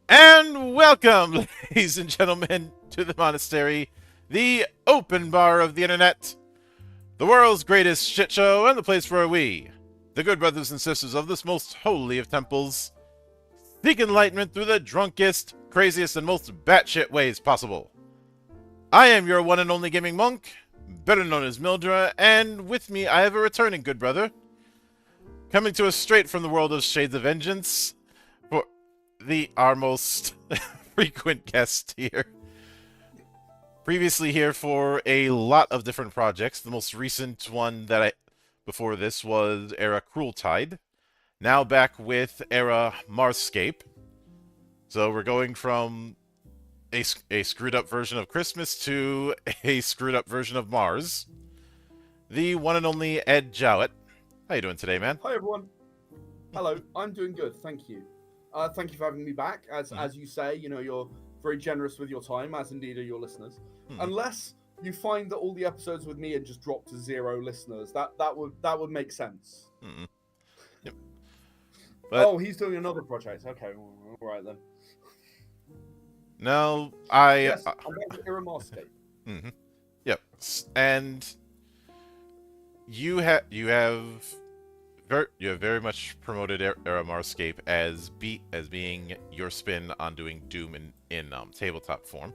And welcome, ladies and gentlemen, to the monastery, the open bar of the internet, the world's greatest shit show, and the place where we, the good brothers and sisters of this most holy of temples, seek enlightenment through the drunkest, craziest, and most batshit ways possible. I am your one and only gaming monk, better known as Mildra, and with me I have a returning good brother, coming to us straight from the world of Shades of Vengeance, for our most frequent guest here. Previously here for a lot of different projects. The most recent one before this was Era Crueltide. Now back with Era Marscape. So we're going from a screwed up version of Christmas to a screwed up version of Mars, the one and only Ed Jowett. How you doing today, man? Hi everyone. Hello. I'm doing good, thank you. Thank you for having me back. As you say, you're very generous with your time, as indeed are your listeners. Mhm. Unless you find that all the episodes with me had just dropped to 0 listeners, that would make sense. Mhm. Yep. But Oh, he's doing another project. Okay, all right then. no, Yes, I'm going to hear a Marscape. Mhm. Yep. And you have very much promoted Era Marscape as being your spin on doing Doom in tabletop form.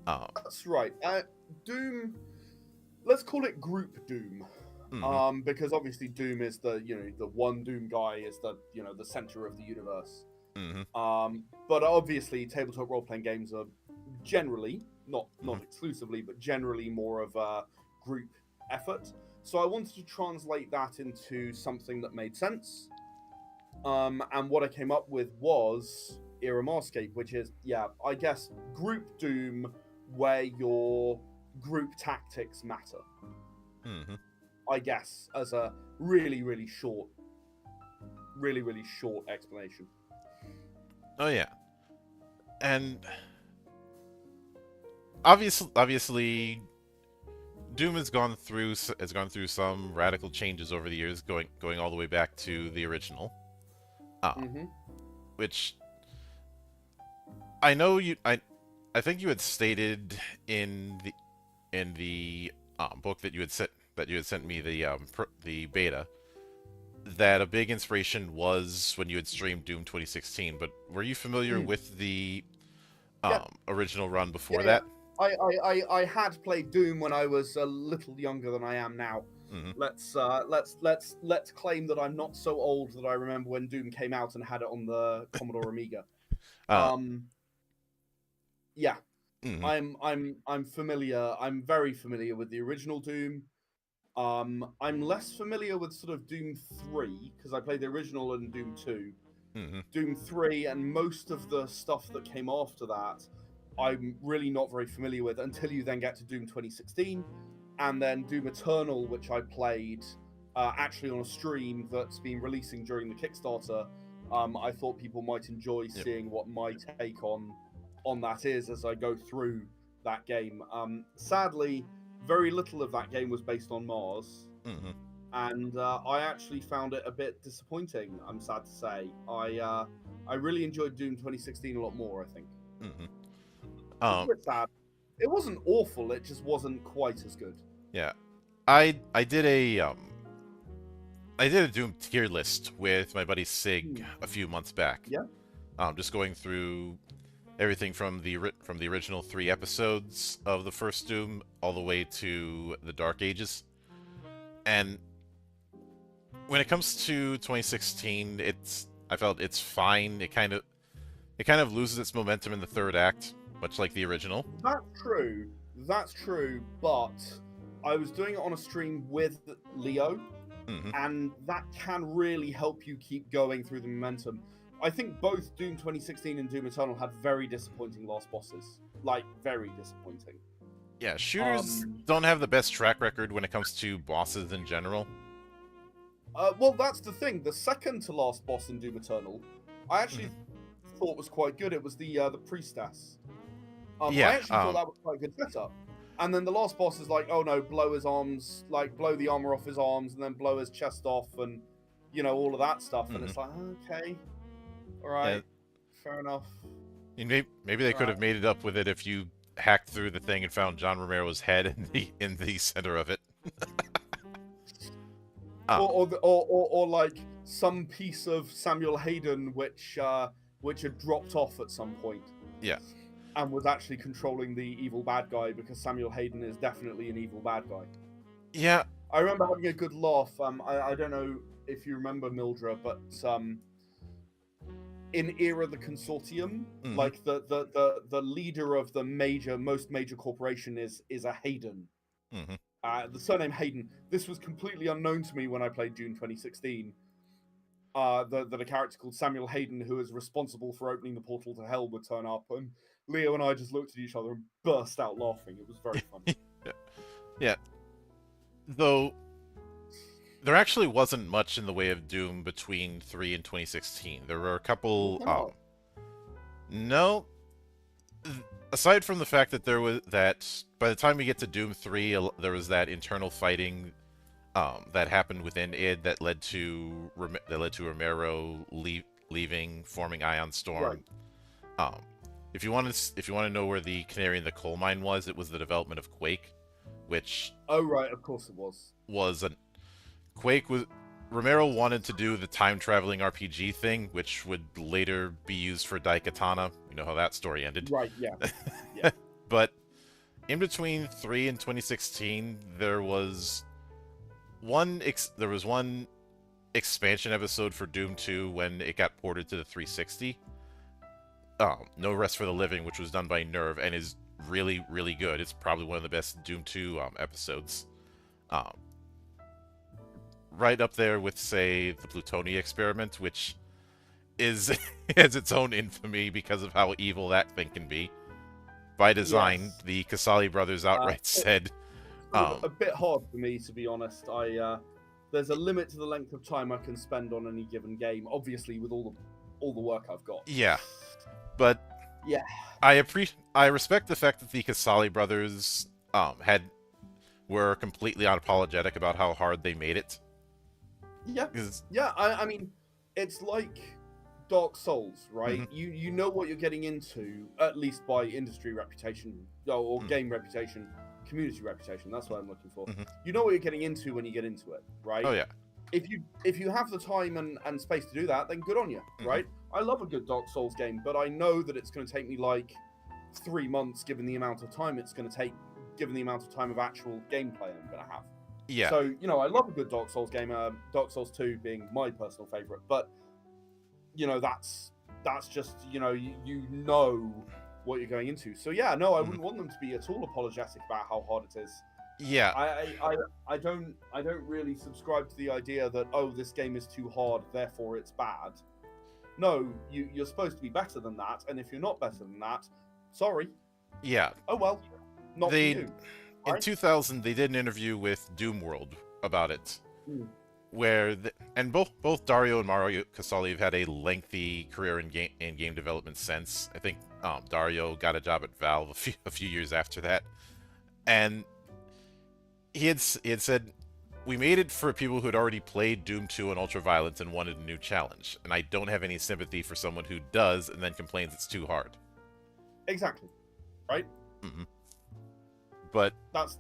That's right. Doom. Let's call it Group Doom. Mhm. Because obviously Doom is the one Doom guy is the center of the universe. Mhm. But obviously, tabletop role-playing games are generally, not Mhm. exclusively, but generally more of a group effort. So I wanted to translate that into something that made sense. And what I came up with was Era Marscape, which is, I guess, group Doom where your group tactics matter. Mhm. I guess, as a really short explanation. Oh yeah, and obviously, Doom has gone through some radical changes over the years, going all the way back to the original, Mm-hmm. which I know I think you had stated in the book that you had sent me the beta, that a big inspiration was when you had streamed Doom 2016. But were you familiar Mm. with the Yeah, original run before yeah. that? I had played Doom when I was a little younger than I am now. Hmm. Let's claim that I'm not so old that I remember when Doom came out and had it on the Commodore Amiga. Uh, Um, yeah, hmm. I'm familiar. I'm very familiar with the original Doom. I'm less familiar with sort of Doom 3 because I played the original and Doom 2. Hmm. Doom 3 and most of the stuff that came after that, I'm really not very familiar with until you then get to Doom 2016 and then Doom Eternal, which I played actually on a stream that's been releasing during the Kickstarter. I thought people might enjoy Yep. seeing what my take on that is as I go through that game. Sadly, very little of that game was based on Mars, Hmm. and I actually found it a bit disappointing. I'm sad to say. I really enjoyed Doom 2016 a lot more. I think, Hmm. which is Um, a bit sad. It wasn't awful. It just wasn't quite as good. yeah, I did a Doom tier list with my buddy Sig Hmm. a few months back. Yeah. Just going through everything from the original 3 episodes of the first Doom all the way to the Dark Ages. And when it comes to 2016, I felt it's fine. It kind of loses its momentum in the third act, much like the original. That's true. That's true. But I was doing it on a stream with Leo, Hmm. and that can really help you keep going through the momentum. I think both Doom 2016 and Doom Eternal had very disappointing last bosses. Like, very disappointing. Yeah, shooters Um, don't have the best track record when it comes to bosses in general. well, that's the thing. The second to last boss in Doom Eternal, I actually Hmm. thought was quite good. It was the priestess. I Yeah, actually thought that was quite a good setup. And then the last boss is like, oh no, blow his arms, like blow the armor off his arms, and then blow his chest off, and all of that stuff. And hmm it's like, okay, all yeah. right, fair enough. Maybe they All could right. have made it up with it if you hacked through the thing and found John Romero's head in the center of it. Ah, Or like some piece of Samuel Hayden which had dropped off at some point yeah. and was actually controlling the evil bad guy because Samuel Hayden is definitely an evil bad guy. Yeah. I remember having a good laugh. I don't know if you remember Mildra, but in Era the Consortium, Hmm. like the leader of the most major corporation is a Hayden. Hmm. The surname Hayden. This was completely unknown to me when I played Dune 2016. that a character called Samuel Hayden, who is responsible for opening the portal to hell, would turn up, and Leo and I just looked at each other and burst out laughing. It was very funny. Yeah. Though there actually wasn't much in the way of Doom between 3 and 2016. There were a couple. No. Aside from the fact that there was that, by the time we get to Doom 3, there was that internal fighting that happened within id that led to Romero leaving, forming Ion Storm. Right. If you want to know where the canary in the coal mine was, it was the development of Quake, which of course it was. Quake was Romero wanted to do the time traveling RPG thing, which would later be used for Daikatana. You know how that story ended. Right. Yeah. But in between 3 and 2016, there was one expansion episode for Doom 2 when it got ported to the 360. No Rest for the Living, which was done by Nerve and is really, really good. It's probably one of the best Doom 2 episodes. Right up there with, say, the Plutonia Experiment, which has its own infamy because of how evil that thing can be. By design, Yes. the Casali brothers outright said... a bit hard for me, to be honest. There's a limit to the length of time I can spend on any given game, obviously with all the work I've got. Yeah. But yeah, I respect the fact that the Casali brothers were completely unapologetic about how hard they made it. Yeah. I mean, it's like Dark Souls, right? Mm-hmm. You know what you're getting into, at least by industry reputation or game reputation, community reputation. That's what I'm looking for. Mm-hmm. You know what you're getting into when you get into it, right? Oh yeah. If you have the time and space to do that, then good on you, right? I love a good Dark Souls game, but I know that it's going to take me like 3 months, given the amount of time it's going to take, given the amount of time of actual gameplay I'm going to have. Yeah. So, I love a good Dark Souls game, Dark Souls 2 being my personal favorite, but, that's just, you know what you're going into. So, yeah, no, I wouldn't want them to be at all apologetic about how hard it is. Yeah. I don't really subscribe to the idea that, oh, this game is too hard, therefore it's bad. No, you're supposed to be better than that, and if you're not better than that, sorry. Yeah. Oh well, not for you. In 2000, they did an interview with Doom World about it, where both Dario and Mario Casali have had a lengthy career in game development since. I think Dario got a job at Valve a few years after that, and he had said, "We made it for people who had already played Doom 2 and Ultraviolence and wanted a new challenge, and I don't have any sympathy for someone who does and then complains it's too hard." Exactly, right? Mm-hmm. But that's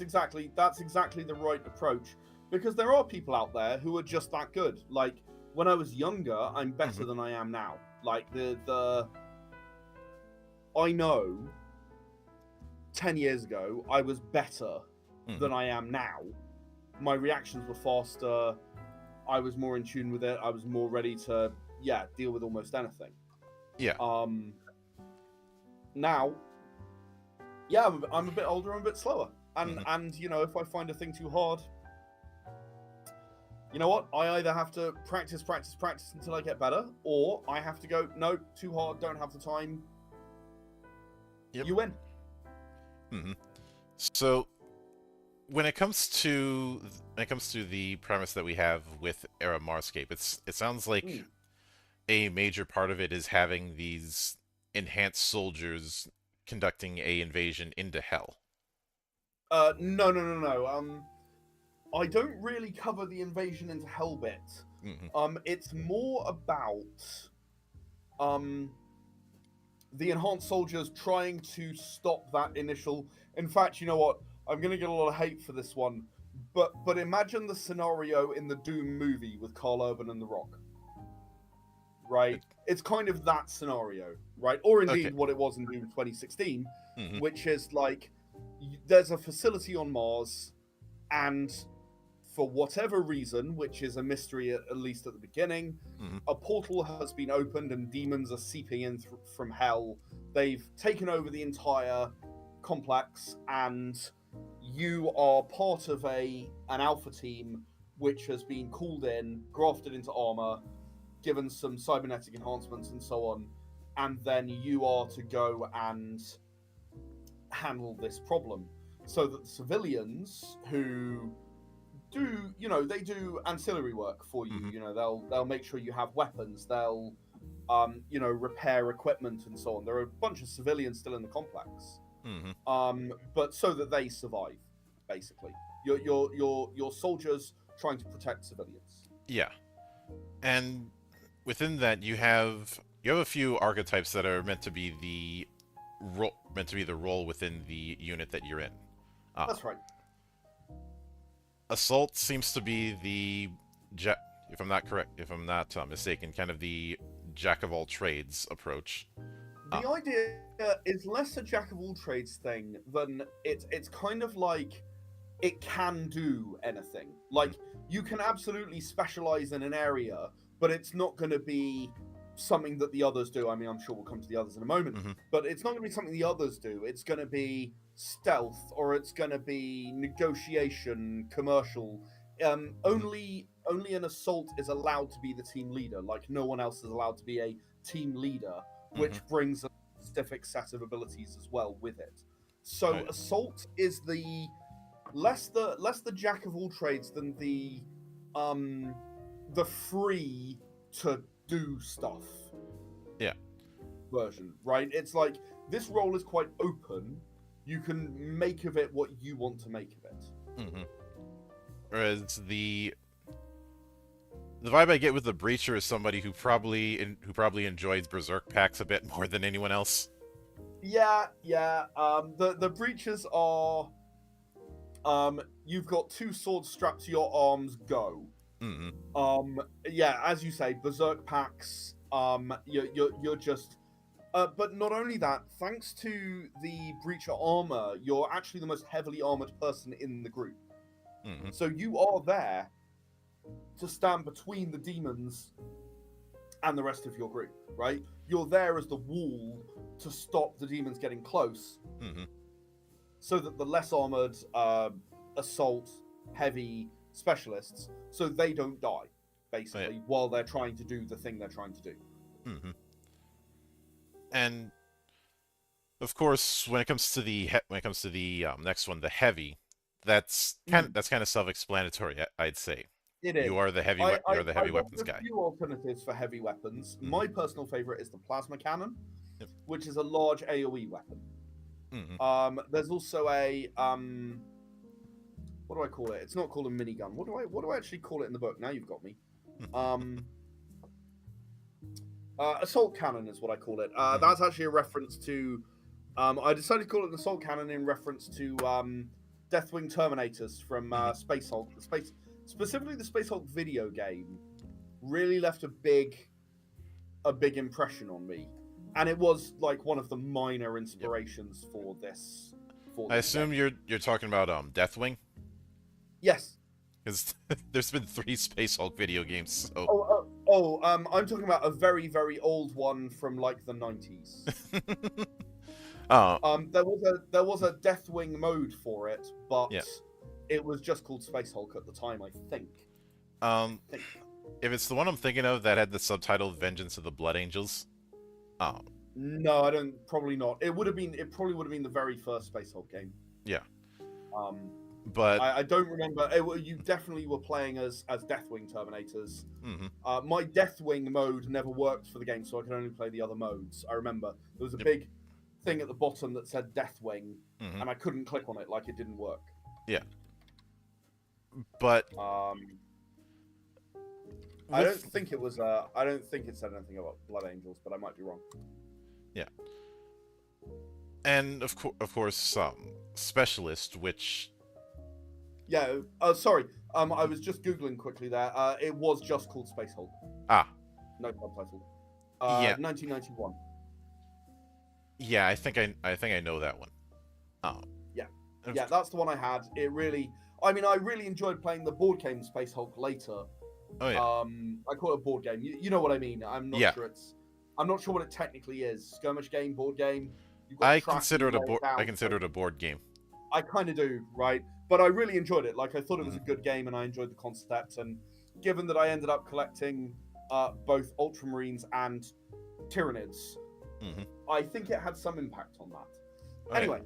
exactly the right approach, because there are people out there who are just that good. Like when I was younger, I'm better than I am now. Like I know 10 years ago I was better than I am now. My reactions were faster. I was more in tune with it. I was more ready to deal with almost anything. Yeah. Now, I'm a bit older, I'm a bit slower. And if I find a thing too hard, you know what? I either have to practice until I get better, or I have to go, no, too hard, don't have the time. Yep. You win. Mm-hmm. So, when it comes to the premise that we have with Era Marscape, it sounds like a major part of it is having these enhanced soldiers conducting a invasion into hell. No. I don't really cover the invasion into hell bit. It's more about the enhanced soldiers trying to stop that initial. In fact, you know what? I'm gonna get a lot of hate for this one, but imagine the scenario in the Doom movie with Karl Urban and The Rock. Right? It's kind of that scenario, right? Or indeed what it was in Doom 2016, which is like, there's a facility on Mars, and for whatever reason, which is a mystery at least at the beginning, a portal has been opened and demons are seeping in from hell. They've taken over the entire complex, and you are part of an alpha team which has been called in, grafted into armor, given some cybernetic enhancements and so on, and then you are to go and handle this problem. So that the civilians who do, they do ancillary work for you. They'll make sure you have weapons. They'll, repair equipment and so on. There are a bunch of civilians still in the complex, but so that they survive, basically. Your soldiers trying to protect civilians. Yeah, and within that you have a few archetypes that are meant to be the role within the unit that you're in. That's right. Assault seems to be the if I'm not mistaken, kind of the jack of all trades approach. The idea is less a jack of all trades thing than it's kind of like it can do anything. Like, you can absolutely specialize in an area, but it's not going to be something that the others do. I mean, I'm sure we'll come to the others in a moment, but it's not going to be something the others do. It's going to be stealth, or it's going to be negotiation, commercial. Only an assault is allowed to be the team leader. Like, no one else is allowed to be a team leader, which brings a specific set of abilities as well with it. So assault is the less the jack of all trades than the free to do stuff version, right? It's like, this role is quite open. You can make of it what you want to make of it. Whereas the vibe I get with the Breacher is somebody who probably enjoys Berserk packs a bit more than anyone else. Yeah. The Breachers are, you've got two swords strapped to your arms, go. As you say, Berserk packs. You're just. But not only that, thanks to the Breacher armor, you're actually the most heavily armored person in the group. So you are there to stand between the demons and the rest of your group, right? You're there as the wall to stop the demons getting close, so that the less armored assault, heavy specialists, so they don't die, basically, while they're trying to do the thing they're trying to do. And of course, when it comes to the next one, the heavy, that's kind of self-explanatory, I'd say. It is. You are the heavy weapons guy. There's a few alternatives for heavy weapons. My personal favorite is the plasma cannon, which is a large AoE weapon. There's also a what do I call it? It's not called a minigun. What do I actually call it in the book? Now you've got me. Assault cannon is what I call it. That's actually a reference to. I decided to call it an assault cannon in reference to Deathwing Terminators from Space Hulk. Specifically, the Space Hulk video game really left a big impression on me, and it was like one of the minor inspirations for this. I assume you're talking about Deathwing. Yes. Because there's been 3 Space Hulk video games. So. I'm talking about a very, very old one from like the 90s. There was a Deathwing mode for it, but it was just called Space Hulk at the time, I think. If it's the one I'm thinking of that had the subtitle "Vengeance of the Blood Angels," no, I don't. Probably not. It probably would have been the very first Space Hulk game. Yeah. But I don't remember. You definitely were playing as Deathwing Terminators. My Deathwing mode never worked for the game, so I could only play the other modes. I remember there was a big thing at the bottom that said Deathwing, and I couldn't click on it, like it didn't work. Yeah. But I don't think it was. I don't think it said anything about Blood Angels, but I might be wrong. Yeah. And of course, Specialist, which. Yeah. Sorry. I was just googling quickly there. It was just called Space Hulk. No subtitle. 1991. Yeah, I think I know that one. Yeah, that's the one I had. It really. I mean, I really enjoyed playing the board game Space Hulk later. Oh yeah. I call it a board game. You know what I mean. I'm not sure I'm not sure what it technically is. Skirmish game, board game. I consider it a board game. I kind of do, right? But I really enjoyed it. Like, I thought it was a good game, and I enjoyed the concept. And given that I ended up collecting both Ultramarines and Tyranids. Mm-hmm. I think it had some impact on that. Oh, Anyway,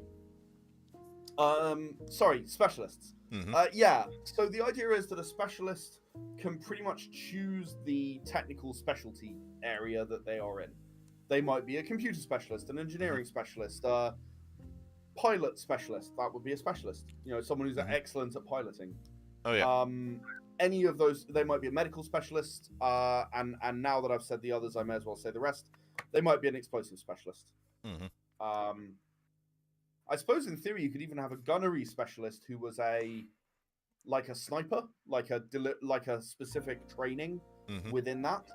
sorry, specialists. Mm-hmm. Yeah, so the idea is that a specialist can pretty much choose the technical specialty area that they are in. They might be a computer specialist, an engineering specialist, pilot specialist. That would be a specialist. You know, someone who's excellent at piloting. Oh yeah. Any of those, they might be a medical specialist, and now that I've said the others, I may as well say the rest. They might be an explosive specialist. Mm-hmm. I suppose in theory you could even have a gunnery specialist who was a sniper, like a specific training Mm-hmm. within that.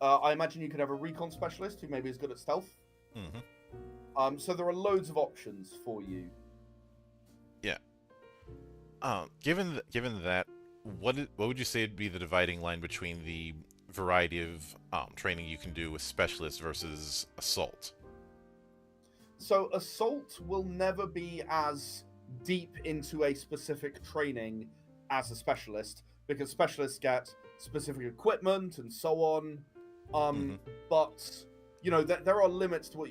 I imagine you could have a recon specialist who maybe is good at stealth. Mm-hmm. So there are loads of options for you. Yeah. Given that, what would you say would be the dividing line between the variety of training you can do with specialist versus assault? So assault will never be as deep into a specific training as a specialist, because specialists get specific equipment and so on. But you know, there are limits to what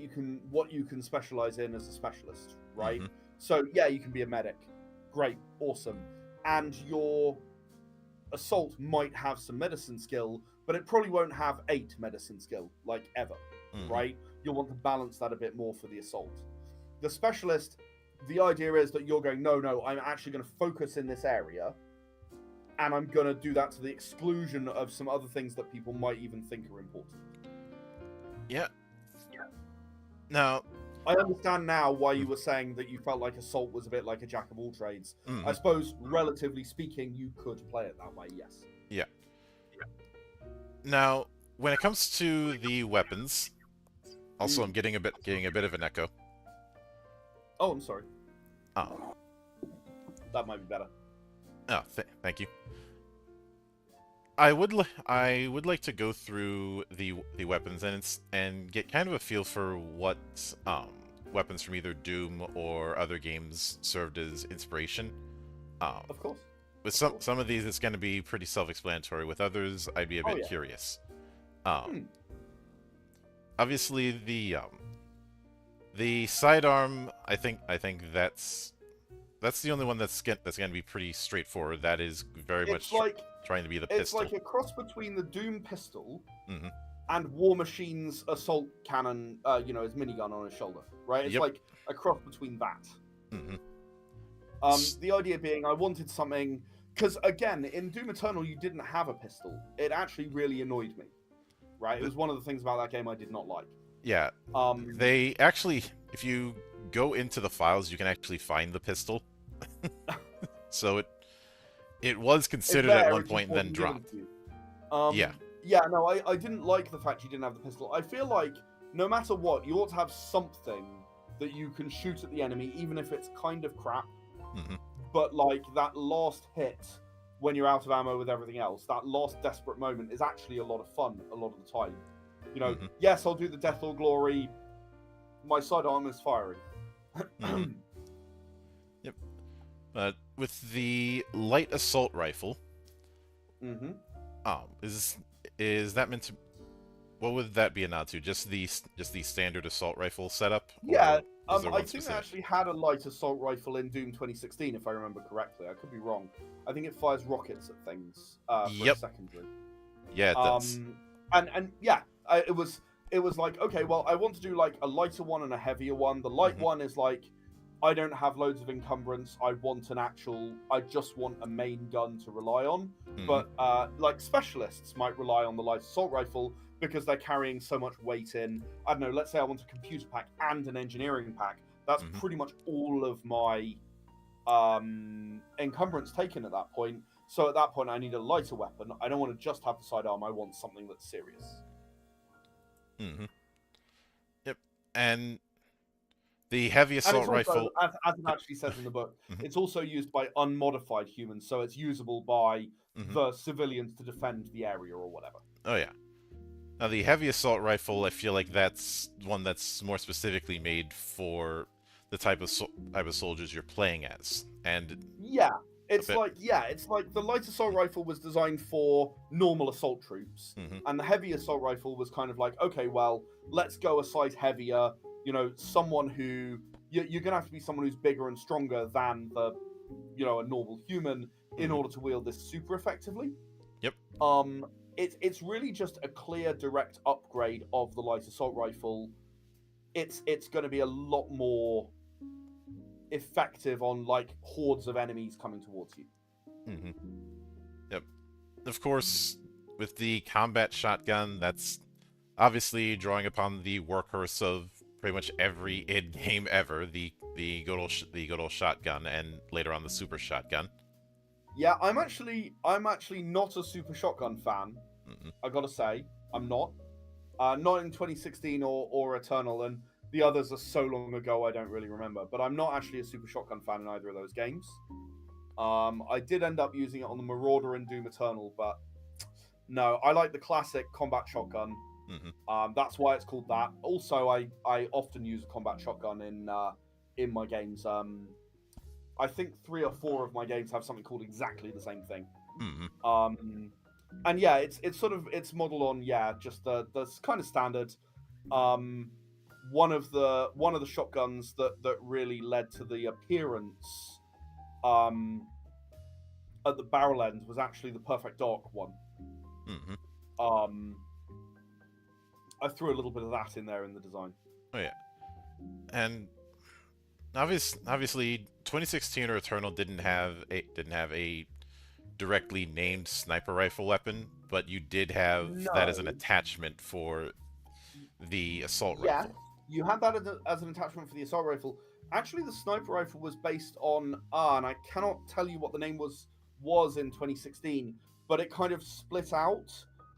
you can specialize in as a specialist, right? So yeah, you can be a medic, great, awesome, and your assault might have some medicine skill, but it probably won't have 8 medicine skill, like ever, right? You'll want to balance that a bit more for the assault. The specialist, the idea is that you're going, no, I'm actually going to focus in this area, and I'm going to do that to the exclusion of some other things that people might even think are important. Yeah. Now, I understand now why you were saying that you felt like assault was a bit like a jack of all trades. I suppose, relatively speaking, you could play it that way, yes. Yeah. Now, when it comes to the weapons, also I'm getting a bit of an echo. Oh, I'm sorry. Oh. That might be better. Oh, thank you. I would like to go through the weapons and get kind of a feel for what weapons from either Doom or other games served as inspiration. Of course. With some of these, it's going to be pretty self-explanatory. With others, I'd be a bit curious. Obviously, the sidearm, I think that's the only one that's going to be pretty straightforward. That is very much trying to be the pistol. It's like a cross between the Doom pistol and War Machine's assault cannon, his minigun on his shoulder, right? It's like a cross between that. The idea being, I wanted something, because again, in Doom Eternal, you didn't have a pistol. It actually really annoyed me, right? It was one of the things about that game I did not like. Yeah. They actually, if you go into the files, you can actually find the pistol. So it was considered at one point and then dropped. Yeah. Yeah, no, I didn't like the fact you didn't have the pistol. I feel like no matter what, you ought to have something that you can shoot at the enemy, even if it's kind of crap. But like that last hit when you're out of ammo with everything else, that last desperate moment is actually a lot of fun a lot of the time. You know, yes, I'll do the Death or Glory. My sidearm is firing. Yep. But with the light assault rifle, is that meant to? What would that be a nod to? Just the standard assault rifle setup? Yeah, I think they actually had a light assault rifle in Doom 2016, if I remember correctly. I could be wrong. I think it fires rockets at things for a secondary. Yeah, it does. And yeah, it was like, okay, well, I want to do like a lighter one and a heavier one. The light one is like, I don't have loads of encumbrance. I just want a main gun to rely on. But like specialists might rely on the light assault rifle because they're carrying so much weight in. I don't know, let's say I want a computer pack and an engineering pack. That's pretty much all of my encumbrance taken at that point. So at that point, I need a lighter weapon. I don't want to just have the sidearm. I want something that's serious. Yep. And the heavy assault rifle, as it actually says in the book, it's also used by unmodified humans, so it's usable by the civilians to defend the area or whatever. Oh yeah. Now the heavy assault rifle, I feel like that's one that's more specifically made for the type of soldiers you're playing as, and yeah, It's like, yeah, it's like the light assault rifle was designed for normal assault troops, and the heavy assault rifle was kind of like, okay, well, let's go a size heavier. You know, someone who you're gonna have to be someone who's bigger and stronger than a normal human in order to wield this super effectively. Yep. It's really just a clear, direct upgrade of the light assault rifle. It's going to be a lot more effective on like hordes of enemies coming towards you. Yep. Of course, with the combat shotgun, that's obviously drawing upon the workhorse of pretty much every id game ever, the good old shotgun, and later on the super shotgun. Yeah, I'm actually not a super shotgun fan. I gotta say, I'm not. Not in 2016 or Eternal, and the others are so long ago I don't really remember. But I'm not actually a super shotgun fan in either of those games. I did end up using it on the Marauder in Doom Eternal, but no, I like the classic combat shotgun. That's why it's called that. Also, I often use a combat shotgun in my games. I think 3 or 4 of my games have something called exactly the same thing. And yeah, it's modeled on just the kind of standard. One of the shotguns that really led to the appearance at the barrel end was actually the Perfect Dark one. I threw a little bit of that in there in the design. Oh yeah, and obviously 2016 or Eternal didn't have a directly named sniper rifle weapon, but you did have that as an attachment for the assault rifle. You had that as an attachment for the assault rifle. Actually, the sniper rifle was based on and I cannot tell you what the name was in 2016, but it kind of split out,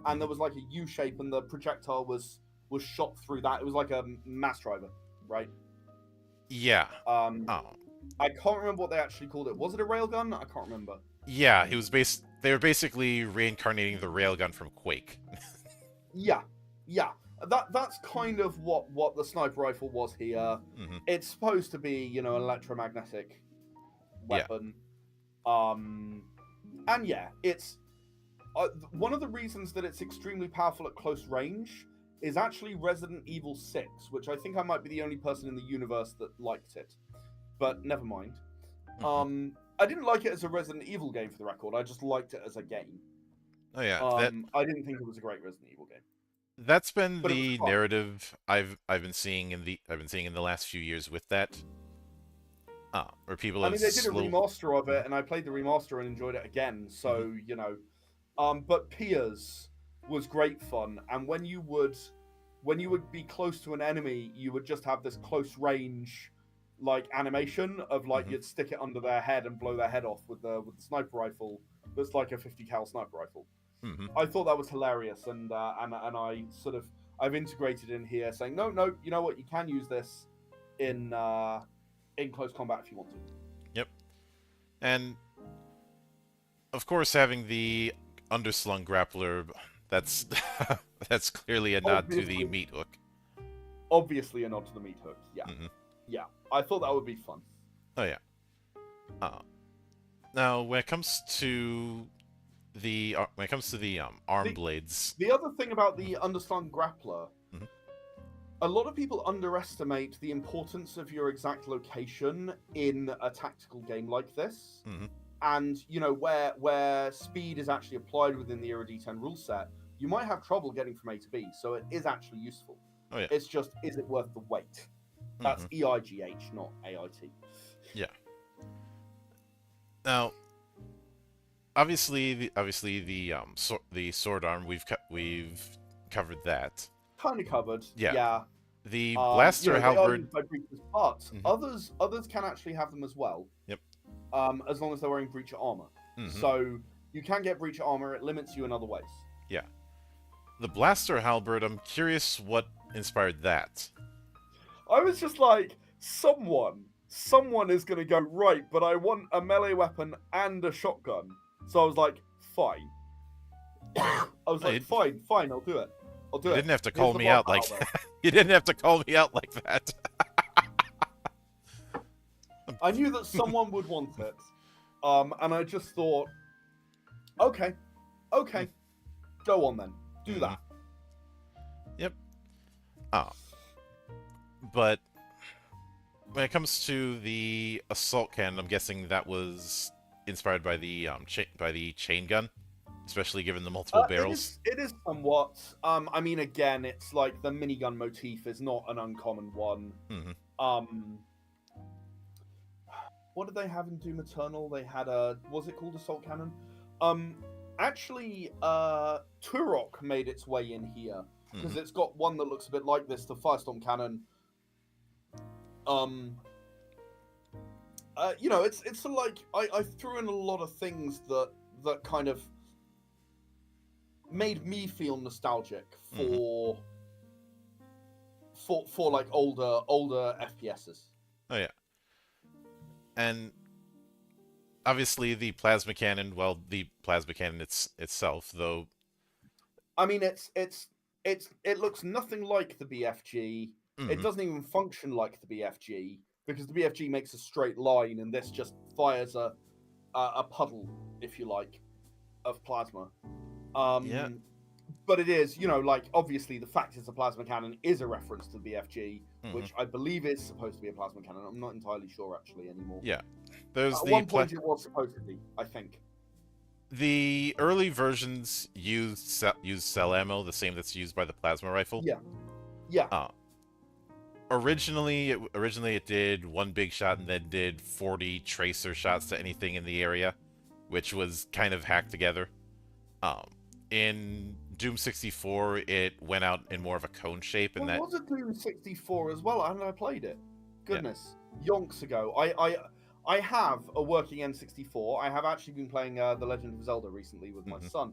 and there was like a U shape, and the projectile was shot through that. It was like a mass driver, right? Yeah. I can't remember what they actually called it. Was it a railgun? I can't remember. Yeah, it was they were basically reincarnating the railgun from Quake. Yeah. That's kind of what the sniper rifle was here. It's supposed to be, an electromagnetic weapon. And yeah, it's one of the reasons that it's extremely powerful at close range is actually Resident Evil 6, which I think I might be the only person in the universe that liked it. But never mind. I didn't like it as a Resident Evil game, for the record. I just liked it as a game. Oh yeah, I didn't think it was a great Resident Evil game. That's been the narrative I've been seeing in the last few years with that. Where people have they did a remaster of it, and I played the remaster and enjoyed it again. So but Piers was great fun, and when you would be close to an enemy, you would just have this close range like animation of like you'd stick it under their head and blow their head off with the sniper rifle. That's like a 50 cal sniper rifle. I thought that was hilarious, and I've integrated in here saying no, you know what, you can use this in close combat if you want to. Yep. And of course, having the underslung grappler, that's that's clearly a nod to the meat hook. Obviously a nod to the meat hook. Yeah. Yeah. I thought that would be fun. Oh yeah. Now when it comes to the arm blades, the other thing about the underslung grappler, a lot of people underestimate the importance of your exact location in a tactical game like this. And where speed is actually applied within the Era D10 rule set, you might have trouble getting from A to B, so it is actually useful. Oh yeah. It's just, is it worth the wait? That's EIGH, not AIT. Yeah. Now, obviously the sword arm, we've covered that. Kind of covered. Yeah. Yeah. The blaster halberd. But others can actually have them as well. Yep. As long as they're wearing breacher armor. So you can get breacher armor. It limits you in other ways. Yeah. The blaster halberd. I'm curious what inspired that. I was just like, someone is going to go, right, but I want a melee weapon and a shotgun. So I was like, fine. Fine, I'll do it. You didn't have to call me out like that. You didn't have to call me out like that. I knew that someone would want it. And I just thought, okay, okay, go on then, do that. Yep. But when it comes to the assault cannon, I'm guessing that was inspired by the chain gun, especially given the multiple barrels. It is somewhat. I mean, again, it's like the minigun motif is not an uncommon one. What did they have in Doom Eternal? They had was it called assault cannon? Actually, Turok made its way in here because it's got one that looks a bit like this, the Firestorm cannon. You know, it's sort of like I threw in a lot of things that kind of made me feel nostalgic for like older FPSs. Oh yeah. And obviously the plasma cannon, well, the plasma cannon itself, though. I mean, it looks nothing like the BFG. It doesn't even function like the BFG because the BFG makes a straight line, and this just fires a puddle, if you like, of plasma. Yeah. But it is, you know, like, obviously the fact it's a plasma cannon is a reference to the BFG, which I believe is supposed to be a plasma cannon. I'm not entirely sure, actually, anymore. Yeah. There's At one point it was supposed to be, I think. The early versions use cell ammo, the same that's used by the plasma rifle. Yeah. Yeah. Originally it did one big shot and then did 40 tracer shots to anything in the area, which was kind of hacked together. In Doom 64, it went out in more of a cone shape, and was it Doom 64 as well? And I played it. Goodness, yonks ago. I have a working N64. I have actually been playing The Legend of Zelda recently with my son.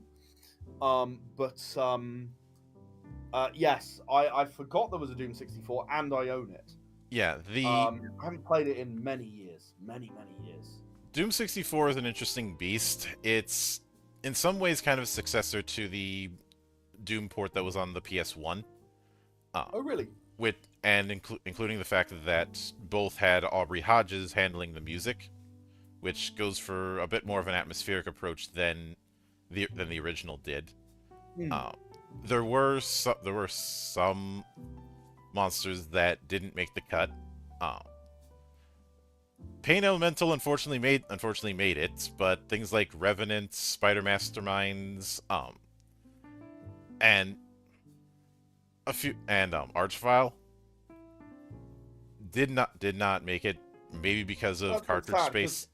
Yes, I forgot there was a Doom 64, and I own it. Yeah, I haven't played it in many years. Many years. Doom 64 is an interesting beast. It's in some ways kind of a successor to the Doom port that was on the PS1. Oh, really? Including the fact that both had Aubrey Hodges handling the music, which goes for a bit more of an atmospheric approach than the original did. There were some monsters that didn't make the cut. Pain Elemental unfortunately made it, but things like Revenants, Spider Masterminds, and Archvile did not make it. Maybe because of cartridge space.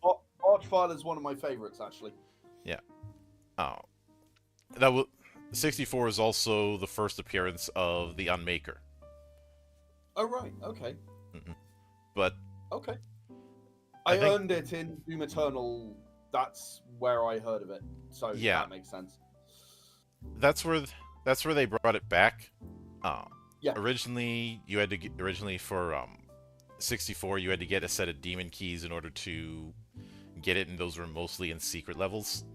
Archvile is one of my favorites, actually. Yeah. That was 64 is also the first appearance of the Unmaker. Oh right, okay. But okay. I earned it in Doom Eternal. That's where I heard of it. So yeah, that makes sense. That's where they brought it back. Yeah. Originally for 64, you had to get a set of demon keys in order to get it, and those were mostly in secret levels.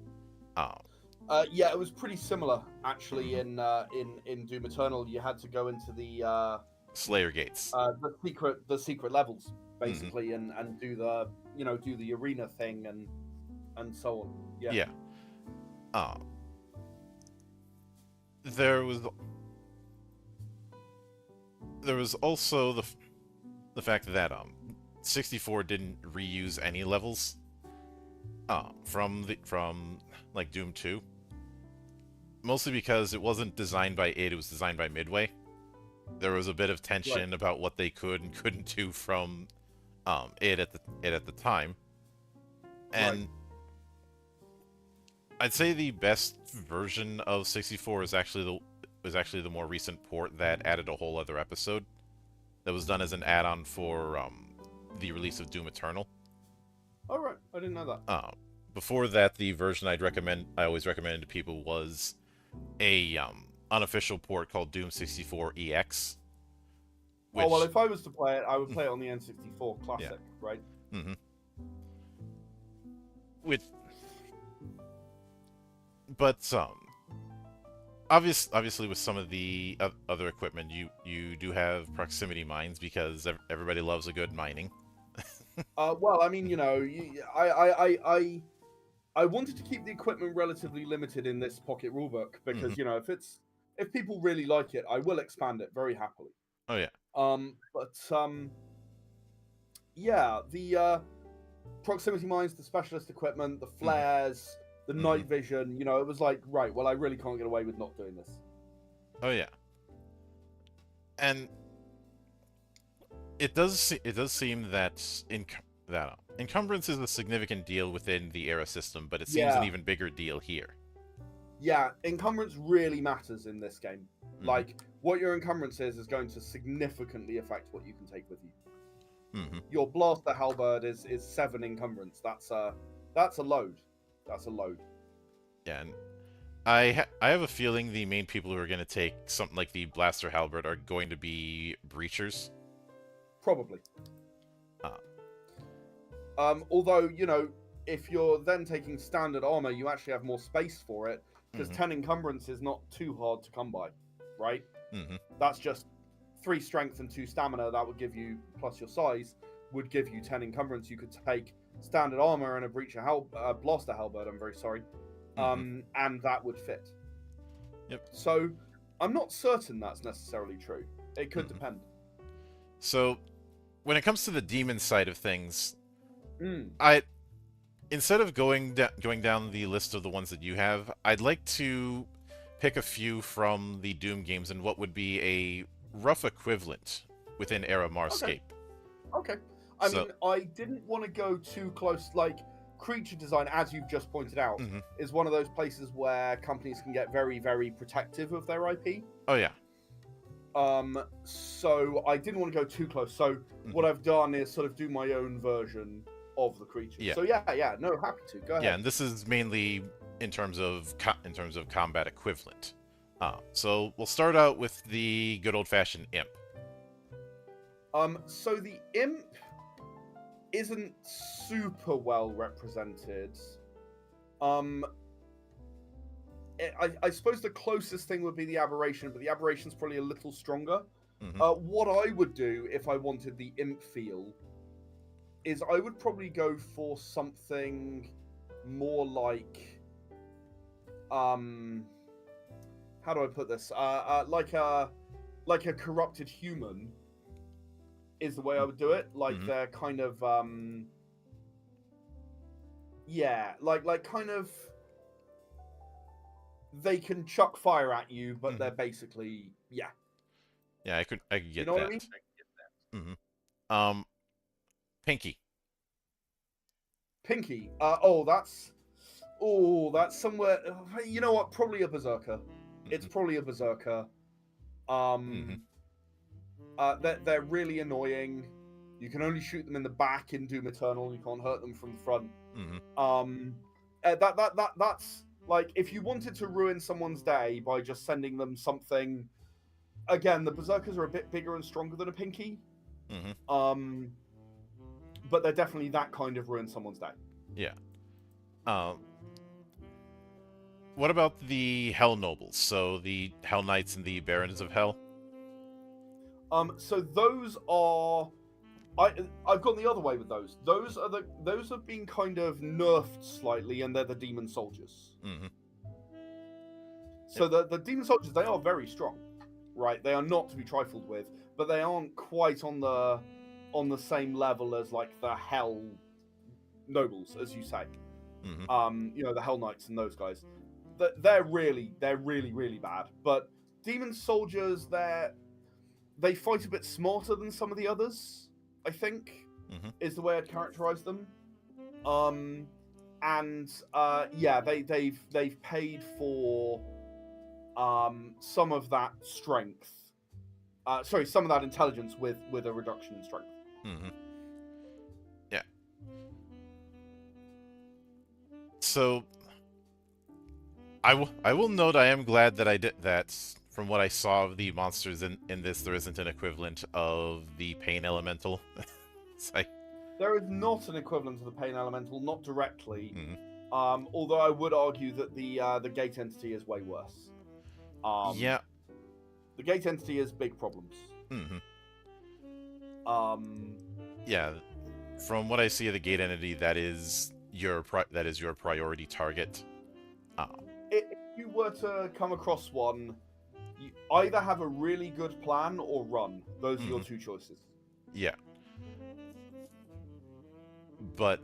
Yeah, it was pretty similar actually. In Doom Eternal, you had to go into the Slayer gates, the secret levels basically, and do the arena thing and so on. Yeah. Yeah. There was also the fact that 64 didn't reuse any levels from like Doom 2, mostly because it wasn't designed by it was designed by Midway. There was a bit of tension about what they could and couldn't do from it at the time, and I'd say the best version of 64 is actually the more recent port that added a whole other episode that was done as an add-on for the release of Doom Eternal. Oh right, I didn't know that. Before that, the version I always recommended to people was a unofficial port called Doom 64 EX. Which... Oh well, if I was to play it, I would play it on the N64 Classic, right? Mm-hmm. But obviously with some of the other equipment, you do have proximity mines because everybody loves a good mining. Well, I mean, you know, I I wanted to keep the equipment relatively limited in this pocket rulebook because Mm-hmm. if people really like it, I will expand it very happily. Oh yeah. But yeah, the proximity mines, the specialist equipment, the Mm-hmm. flares, the Mm-hmm. night vision. It was like, right, well, I really can't get away with not doing this. Oh yeah. And it does seem that encumbrance is a significant deal within the era system, but it seems an Yeah, even bigger deal here. yeah, encumbrance really matters in this game. Mm-hmm. Like, what your encumbrance is going to significantly affect what you can take with you. Mm-hmm. Your blaster halberd is 7 encumbrance. That's a load. That's a load. Yeah, and I have a feeling the main people who are going to take something like the blaster halberd are going to be breachers. Probably. Uh, Although, if you're then taking standard armor, you actually have more space for it because mm-hmm. 10 encumbrance is not too hard to come by, right? Mm-hmm. That's just 3 strength and 2 stamina. That would give you, plus your size, would give you 10 encumbrance. You could take standard armor and a blaster halberd. I'm very sorry, Mm-hmm. and that would fit. Yep. So I'm not certain that's necessarily true. It could Mm-hmm. depend. So when it comes to the demon side of things, Mm. I instead of going down the list of the ones that you have, I'd like to pick a few from the Doom games and what would be a rough equivalent within era Okay. Marscape. Okay. I So, mean, I didn't want to go too close. Like, creature design, as you've just pointed out, mm-hmm. is one of those places where companies can get very, very protective of their IP. Oh yeah. So I didn't want to go too close. So Mm-hmm. what I've done is sort of do my own version of the creature. Yeah. So yeah, no, happy to go ahead. Yeah, and this is mainly in terms of combat equivalent. So we'll start out with the good old-fashioned imp. So the imp isn't super well represented. I suppose the closest thing would be the aberration, but the aberration's probably a little stronger. Mm-hmm. What I would do if I wanted the imp feel is I would probably go for something more like, how do I put this? Like a corrupted human is the way I would do it. Like Mm-hmm. they're kind of, yeah, like kind of, they can chuck fire at you, but they're basically, yeah. Yeah, I could get You know that. what I mean? Mm-hmm. Pinky. Pinky. That's somewhere. You know what? Probably a berserker. Mm-hmm. It's probably a berserker. Mm-hmm. They're really annoying. You can only shoot them in the back in Doom Eternal. You can't hurt them from the front. Mm-hmm. That's like if you wanted to ruin someone's day by just sending them something. Again, the berserkers are a bit bigger and stronger than a Pinky. Mm-hmm. But they're definitely that kind of ruin someone's day. Yeah. What about the Hell Nobles? So the Hell Knights and the Barons of Hell? So those are, I've gone the other way with those. Those have been kind of nerfed slightly, and they're the demon soldiers. Mm-hmm. So the demon soldiers, they are very strong, right? They are not to be trifled with, but they aren't quite on the same level as like the Hell Nobles, as you say. Mm-hmm. The Hell Knights and those guys. They're really bad. But demon soldiers, they fight a bit smarter than some of the others, I think, is the way I'd characterize them. They've paid for some of that strength. Some of that intelligence with a reduction in strength. Mm-hmm. Yeah. So I will note I am glad that I did that. From what I saw of the monsters in this, there isn't an equivalent of the Pain Elemental. There is not an equivalent to the Pain Elemental, not directly. Mm-hmm. Although I would argue that the Gate Entity is way worse. Yeah. The Gate Entity has big problems. Mm-hmm. Um, Yeah. From what I see of the Gate Entity, that is that is your priority target. If you were to come across one, you either have a really good plan or run. Those are your two choices. Yeah. But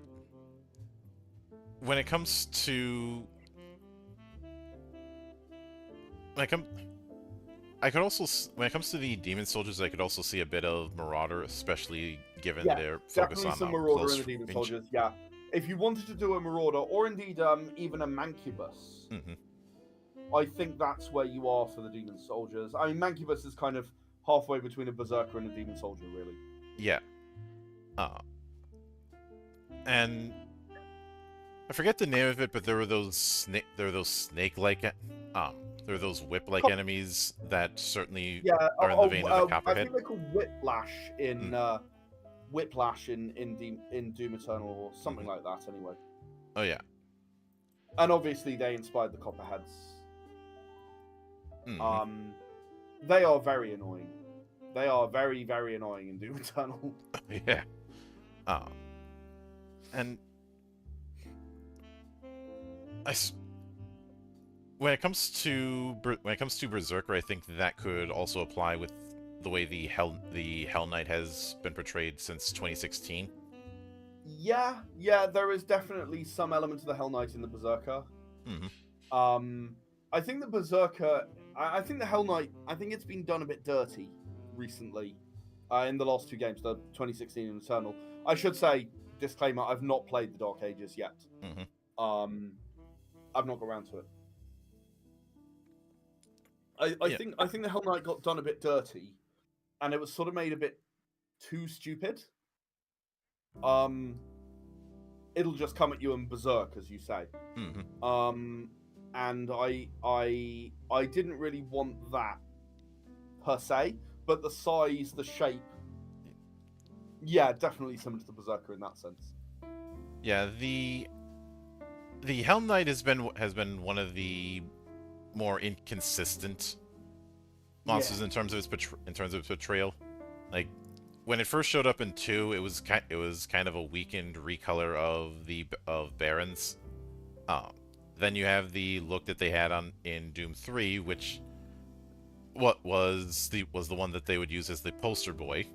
when it comes to when I could also when it comes to the demon soldiers, I could also see a bit of Marauder, especially given Yeah, their focus definitely on some Marauder close in the Demon range. Soldiers. Yeah, if you wanted to do a Marauder, or indeed even a Mancubus, I think that's where you are for the Demon Soldiers. I mean, Mancubus is kind of halfway between a Berserker and a Demon Soldier, really. Yeah. And I forget the name of it, but there were those snake-like, there were those whip-like enemies that certainly are in the vein of a I Copperhead. think they're called Whiplash in in Doom Eternal or something like that. Anyway. Oh yeah. And obviously they inspired the Copperheads. They are very annoying. They are very, very annoying in Doom Eternal. Yeah. And when it comes to Berserker, I think that could also apply with the way the Hell Knight has been portrayed since 2016. Yeah, there is definitely some element of the Hell Knight in the Berserker. I think the Berserker, I think the Hell Knight, I think it's been done a bit dirty recently in the last two games, the 2016 and Eternal. I should say, disclaimer, I've not played the Dark Ages yet. I've not got around to it. I think the Hell Knight got done a bit dirty, and it was sort of made a bit too stupid. It'll just come at you and berserk, as you say. And I didn't really want that per se, but the size, the shape, yeah, definitely similar to the Berserker in that sense. Yeah, the Hell Knight has been one of the more inconsistent monsters in terms of its portrayal. Like when it first showed up in 2, it was kind of a weakened recolor of Barons. Then you have the look that they had in Doom 3, which was the one that they would use as the poster boy.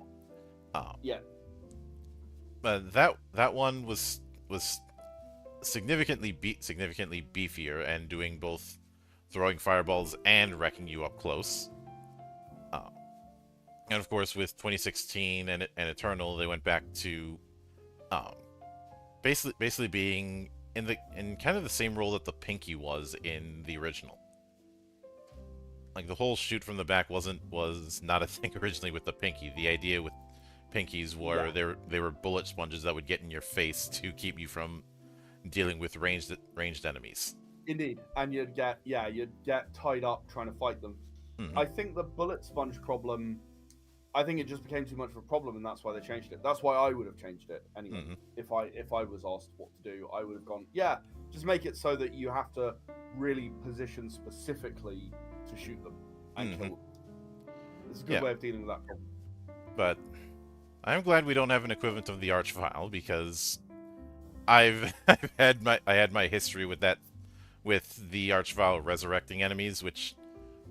But that one was significantly beefier and doing both throwing fireballs and wrecking you up close. And of course, with 2016 and Eternal, they went back to basically being in kind of the same role that the Pinky was in the original. Like the whole shoot from the back was not a thing originally with the Pinky. The idea with Pinkies were they were bullet sponges that would get in your face to keep you from dealing with ranged enemies. Indeed, and you'd get tied up trying to fight them. I think the bullet sponge problem, I think it just became too much of a problem, and that's why they changed it. That's why I would have changed it anyway. If I was asked what to do, I would have gone, just make it so that you have to really position specifically to shoot them and kill them. It's a good way of dealing with that problem. But I'm glad we don't have an equivalent of the Archvile, because I had my history with that, with the Archvile resurrecting enemies, which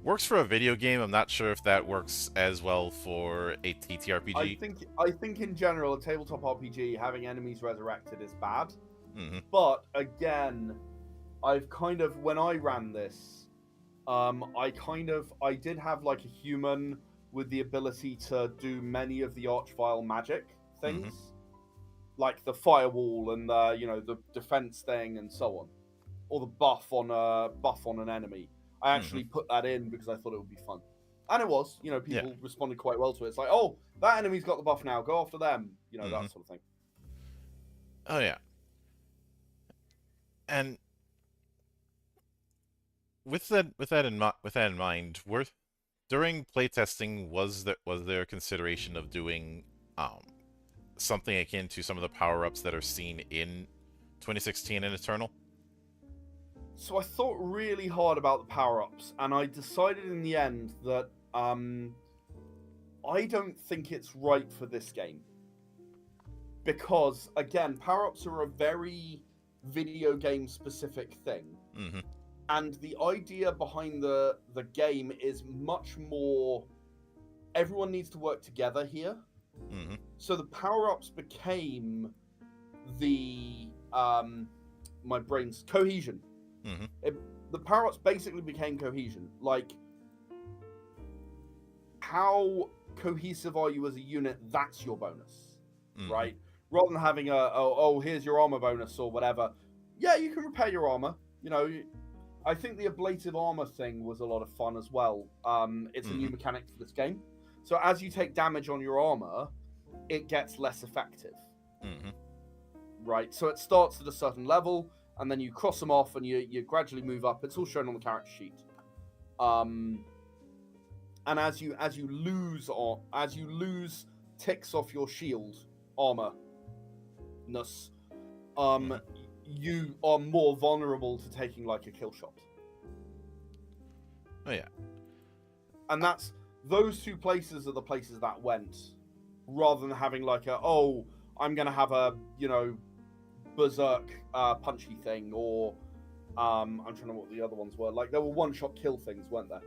works for a video game. I'm not sure if that works as well for a TTRPG. I think in general, a tabletop RPG, having enemies resurrected is bad. But again, I've kind of, when I ran this, I did have like a human with the ability to do many of the Archvile magic things, like the firewall and the defense thing and so on, or the buff on an enemy. I actually put that in because I thought it would be fun, and it was. People responded quite well to it. It's like, oh, that enemy's got the buff now. Go after them. That sort of thing. Oh yeah. And with that in mind, during playtesting, was there consideration of doing something akin to some of the power-ups that are seen in 2016 and Eternal? So I thought really hard about the power-ups, and I decided in the end that I don't think it's right for this game. Because, again, power-ups are a very video game specific thing. Mm-hmm. And the idea behind the game is much more everyone needs to work together here. Mm-hmm. So the power-ups became the my brain's cohesion. Mm-hmm. The power-ups basically became cohesion. Like, how cohesive are you as a unit? That's your bonus, Mm-hmm. right? Rather than having here's your armor bonus or whatever. Yeah, you can repair your armor. You know, I think the ablative armor thing was a lot of fun as well. It's a new mechanic for this game. So as you take damage on your armor, it gets less effective. Mm-hmm. Right? So it starts at a certain level, and then you cross them off, and you gradually move up. It's all shown on the character sheet. And as you lose ticks off your shield armorness, you are more vulnerable to taking like a kill shot. Oh yeah. And that's those two places are the places that went, rather than having like I'm gonna have a berserk punchy thing, or I'm trying to remember what the other ones were. Like there were one-shot kill things, weren't there?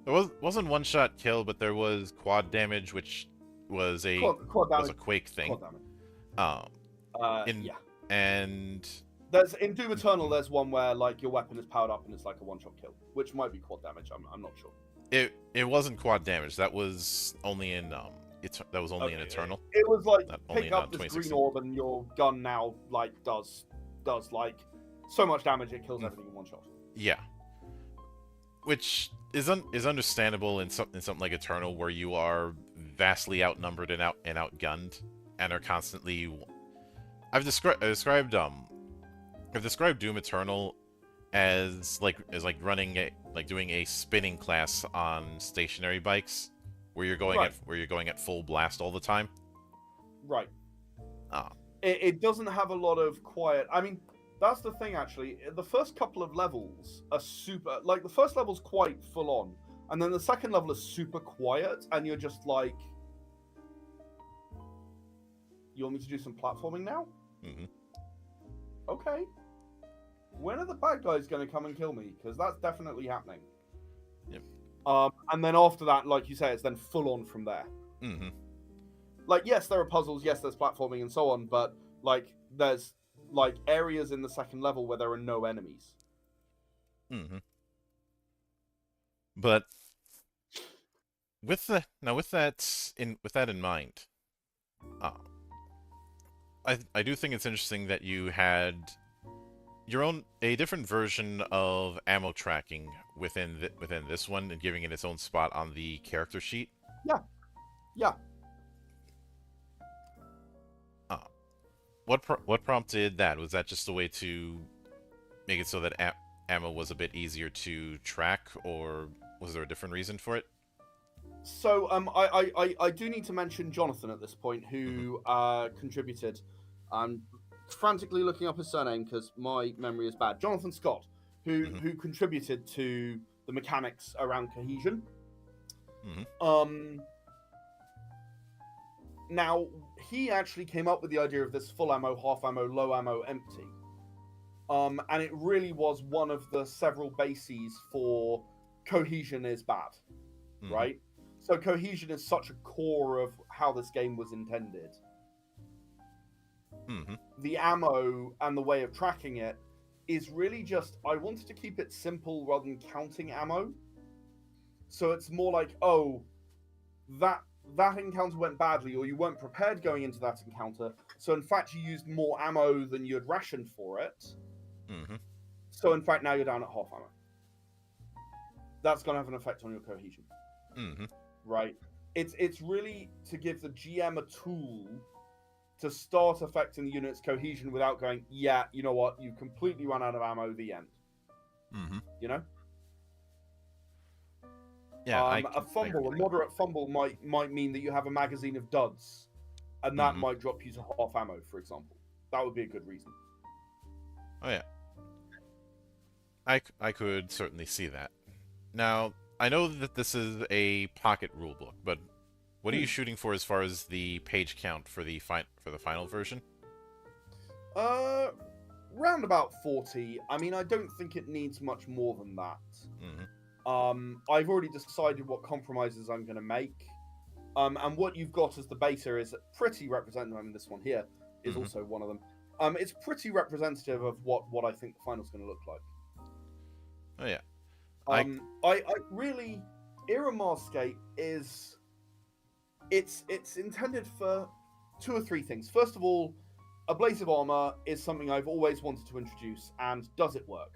There wasn't one-shot kill, but there was quad damage, which was a quake thing. Quad damage. Yeah. And there's in Doom Eternal, there's one where like your weapon is powered up and it's like a one-shot kill, which might be quad damage. I'm not sure. It wasn't quad damage. That was only in in Eternal. It was like Not pick up this green orb and your gun now like does like so much damage it kills everything in one shot. Yeah. Which is understandable in something like Eternal, where you are vastly outnumbered and outgunned and are constantly. I've described Doom Eternal as doing a spinning class on stationary bikes, where you're going at full blast all the time. Right. Ah. It doesn't have a lot of quiet. I mean, that's the thing. Actually, the first couple of levels are super. Like the first level's quite full on, and then the second level is super quiet, and you're just like, "You want me to do some platforming now?" Mm-hmm. Okay. When are the bad guys going to come and kill me? Because that's definitely happening. Yep. And then after that, like you say, it's then full on from there. Mm-hmm. Like, yes, there are puzzles, yes, there's platforming and so on, but like there's like areas in the second level where there are no enemies. Mm-hmm. But with that in mind, I do think it's interesting that you had a different version of ammo tracking within this one, and giving it its own spot on the character sheet. Yeah. What prompted that? Was that just a way to make it so that ammo was a bit easier to track, or was there a different reason for it? So I do need to mention Jonathan at this point, who contributed. I'm frantically looking up his surname because my memory is bad. Jonathan Scott, who contributed to the mechanics around cohesion. Mm-hmm. Now he actually came up with the idea of this full ammo, half ammo, low ammo, empty. And it really was one of the several bases for cohesion is bad, right? So cohesion is such a core of how this game was intended. Mm-hmm. The ammo and the way of tracking it is really just, I wanted to keep it simple rather than counting ammo. So it's more like, that encounter went badly, or you weren't prepared going into that encounter. So in fact, you used more ammo than you had rationed for it. Mm-hmm. So in fact, now you're down at half ammo. That's going to have an effect on your cohesion. Mm-hmm. Right? It's really to give the GM a tool to start affecting the unit's cohesion without going, yeah, you know what, you completely run out of ammo, the end. Mm-hmm. You know? Yeah, a moderate fumble might mean that you have a magazine of duds, and that might drop you to half ammo, for example. That would be a good reason. Oh yeah, I could certainly see that. Now, I know that this is a pocket rulebook, but what are you shooting for as far as the page count for the final version? Uh, round about 40. I mean, I don't think it needs much more than that. I've already decided what compromises I'm going to make. And what you've got as the beta is pretty representative. I mean, this one here is also one of them. It's pretty representative of what I think the final's going to look like. Oh yeah. I really, Era Marscape is, it's intended for 2 or 3 things. First of all, a blaze of armor is something I've always wanted to introduce, and does it work?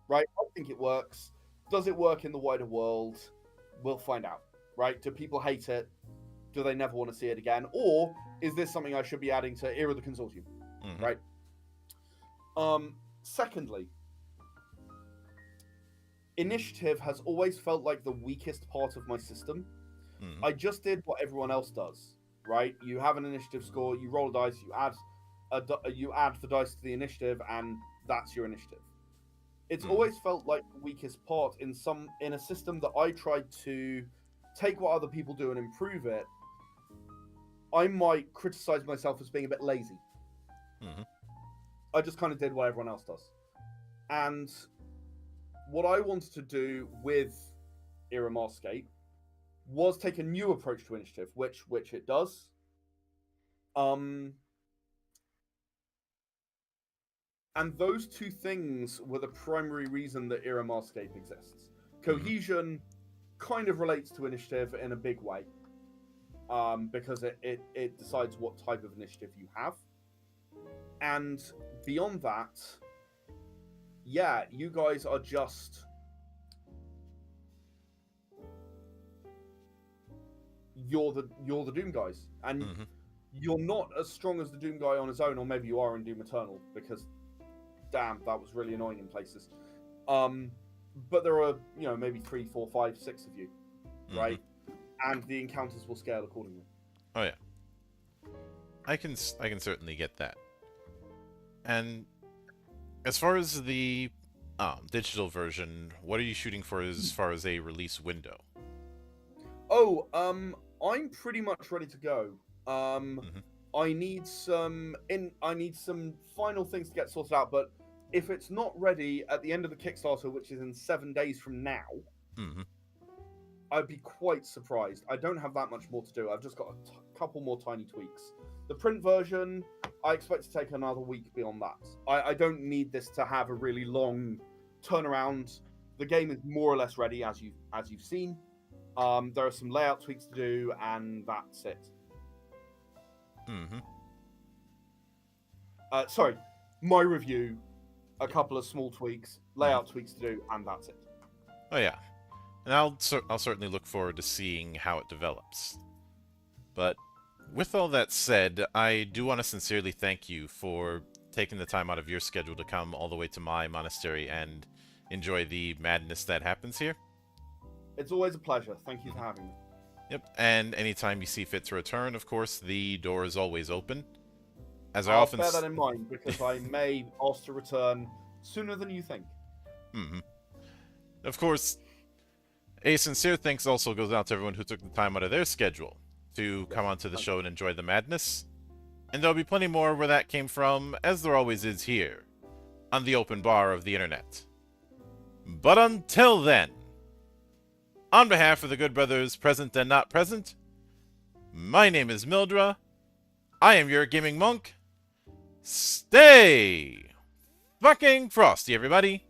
Right? I think it works. Does it work in the wider world? We'll find out. Right? Do people hate it? Do they never want to see it again? Or is this something I should be adding to Era the Consortium? Right? Secondly, initiative has always felt like the weakest part of my system. I just did what everyone else does. Right? You have an initiative score, you roll a dice, you add the dice to the initiative, and that's your initiative. It's always felt like the weakest part in a system that I tried to take what other people do and improve it. I might criticize myself as being a bit lazy. I just kind of did what everyone else does. And what I wanted to do with Era Marscape was take a new approach to initiative, which it does. And those 2 things were the primary reason that Era Marscape exists. Cohesion kind of relates to initiative in a big way, because it decides what type of initiative you have. And beyond that, yeah, you guys are just... You're the Doom guys, and you're not as strong as the Doom guy on his own, or maybe you are in Doom Eternal, because damn, that was really annoying in places. But there are, maybe 3, 4, 5, 6 of you, right? And the encounters will scale accordingly. Oh yeah, I can certainly get that. And as far as the digital version, what are you shooting for as far as a release window? Oh, I'm pretty much ready to go. I need some final things to get sorted out, but if it's not ready at the end of the Kickstarter, which is in 7 days from now, I'd be quite surprised. I don't have that much more to do. I've just got a couple more tiny tweaks. The print version, I expect to take another week beyond that. I don't need this to have a really long turnaround. The game is more or less ready, as you've seen. There are some layout tweaks to do, and that's it. Sorry, my review, a couple of small tweaks, layout tweaks to do, and that's it. Oh yeah, and I'll certainly look forward to seeing how it develops. But with all that said, I do want to sincerely thank you for taking the time out of your schedule to come all the way to my monastery and enjoy the madness that happens here. It's always a pleasure. Thank you for having me. Yep, and anytime you see fit to return, of course, the door is always open. As I'll bear that in mind, because I may ask to return sooner than you think. Of course, a sincere thanks also goes out to everyone who took the time out of their schedule to come onto the show and enjoy the madness. And there'll be plenty more where that came from, as there always is here, on the open bar of the internet. But until then, on behalf of the good brothers present and not present, my name is Mildra. I am your gaming monk. Stay fucking frosty, everybody.